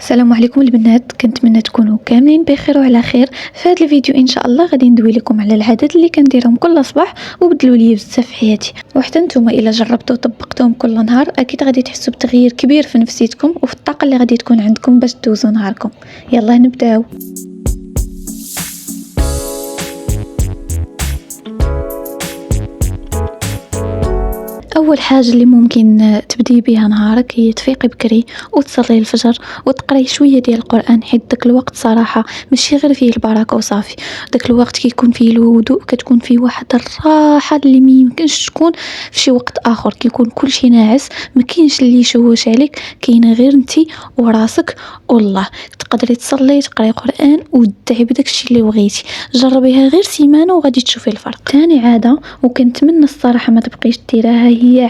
السلام عليكم البنات، كنتمنى تكونوا كاملين بخير وعلى خير. في هذا الفيديو ان شاء الله غادي ندوي لكم على العادات اللي كنديرهم كل صباح وبدلوا لي بزاف في حياتي، وحتى نتوما الا جربتوا وطبقتوهم كل نهار اكيد غادي تحسوا بتغيير كبير في نفسيتكم وفي الطاقه اللي غادي تكون عندكم باش تدوزوا نهاركم. يلا نبداو. اول حاجه اللي ممكن تبدي بها نهارك هي تفيقي بكري وتصلي الفجر وتقراي شويه ديال القران، حيت داك الوقت صراحه ماشي غير فيه البركه وصافي، داك الوقت كيكون فيه الهدوء، كتكون فيه واحد الراحه اللي ما يمكنش تكون في شي وقت اخر. كيكون كلشي ناعس، ما كاينش اللي يشوش عليك، كاين غير نتي وراسك والله. تقدري تصلي تقراي قران وتدعي بداك الشيء اللي بغيتي. جربيها غير سيمانه وغادي تشوفي الفرق. ثاني عاده وكنتمنى الصراحه ما تبقيش ديرها هي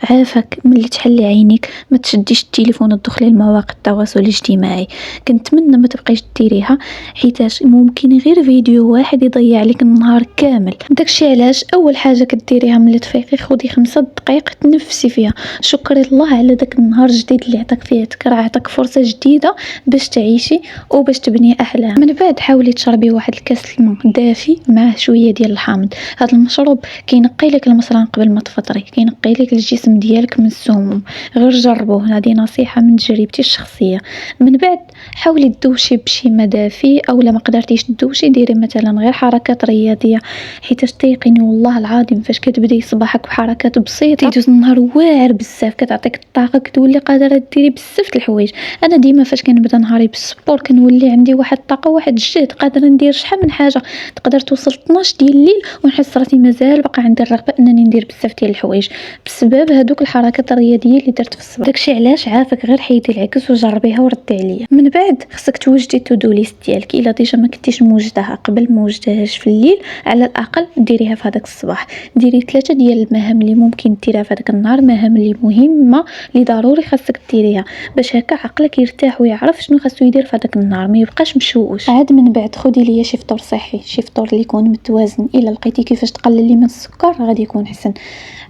عافاك ملي تحلي عينيك ما تشديش التليفون وتدخلي لمواقع التواصل الاجتماعي. كنتمنى ما تبقيش ديريها، حيتاش ممكن غير فيديو واحد يضيع عليك النهار كامل. داكشي علاش اول حاجه كديريها ملي تفيقي خدي 5 دقائق تنفسي فيها، شكري الله على داك النهار الجديد اللي عطاك فيه تكرا، عطاك فرصه جديده باش تعيشي وباش تبني احلام. من بعد حاولي تشربي واحد الكاس الماء دافي معاه شويه ديال الحامض. هذا المشروب كينقي لك المصران قبل ما تفطري، كينقي لك الجسم ديالك من السموم. غير جربوه، هذه نصيحه من تجربتي الشخصيه. من بعد حاولي تدوشي بشي ما دافي، او لا ما قدرتيش تدوشي ديري مثلا غير حركات رياضيه، حيت تيقيني والله العظيم فاش كتبداي صباحك بحركات بسيطه يدوز النهار واعر بزاف، كتعطيك الطاقه، كتولي قادره ديري بزاف د الحوايج. انا ديما فاش كنبدا نهاري بالسبور كنولي عندي واحد الطاقه واحد الجهد، قادره ندير شحال من حاجه. تقدر توصل 12 ديال الليل ونحس راسي مازال باقا عندي الرغبه انني ندير بزاف ديال الحوايج بسبب هذوك الحركات الرياضيه اللي درت في الصباح. داكشي علاش عافاك غير حيدي العكس وجربيها وردي عليا. من بعد خصك توجدي تو ليست ديالك، الا ديجا ما كنتيش موجدها قبل ما وجدهاش في الليل، على الاقل ديريها في هذاك الصباح. ديري 3 ديال المهام اللي ممكن ديرها في هذاك النهار، مهام اللي مهمه اللي ضروري خاصك ديريها، باش هكا عقلك يرتاح ويعرف شنو خاصو يدير في هذاك النهار، ما يبقاش مشوش. عاد من بعد خدي ليا شي فطور صحي، شي فطور اللي يكون متوازن. الا لقيتي كيفاش تقللي من السكر غادي يكون احسن.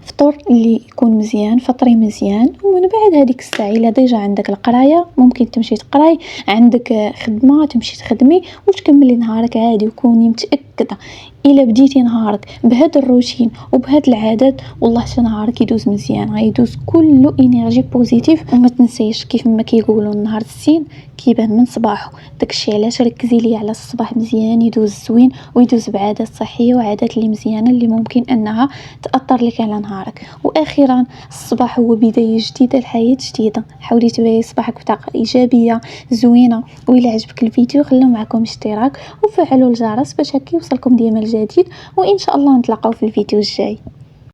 فطور اللي يكون مزيان، فطري مزيان، ومن بعد هذيك الساعه الا ديجا عندك القرايه ممكن تمشي تقراي، عندك خدمه تمشي تخدمي وتكملي نهارك عادي. وكوني متاكده الا بديتي نهارك بهذا الروتين وبهذه العادات والله حتى نهارك يدوز مزيان، غيدوز كله انرجي بوزيتيف. وما تنسيش كيف ما كيقولوا النهار الزين كيبان من صباحه. داكشي علاش ركزي لي على الصباح مزيان يدوز زوين ويدوز بعادات صحيه وعادات اللي مزيانه اللي ممكن انها تاثر لك على نهارك. واخيرا الصباح هو بدايه جديده لحياه جديده، حاولي تبداي صباحك بطاقه ايجابيه زوينه. وإلا عجبك الفيديو خلوا معكم اشتراك وفعلوا الجرس باش هكا يوصلكم ديما الجديد، وان شاء الله نتلاقاو في الفيديو الجاي.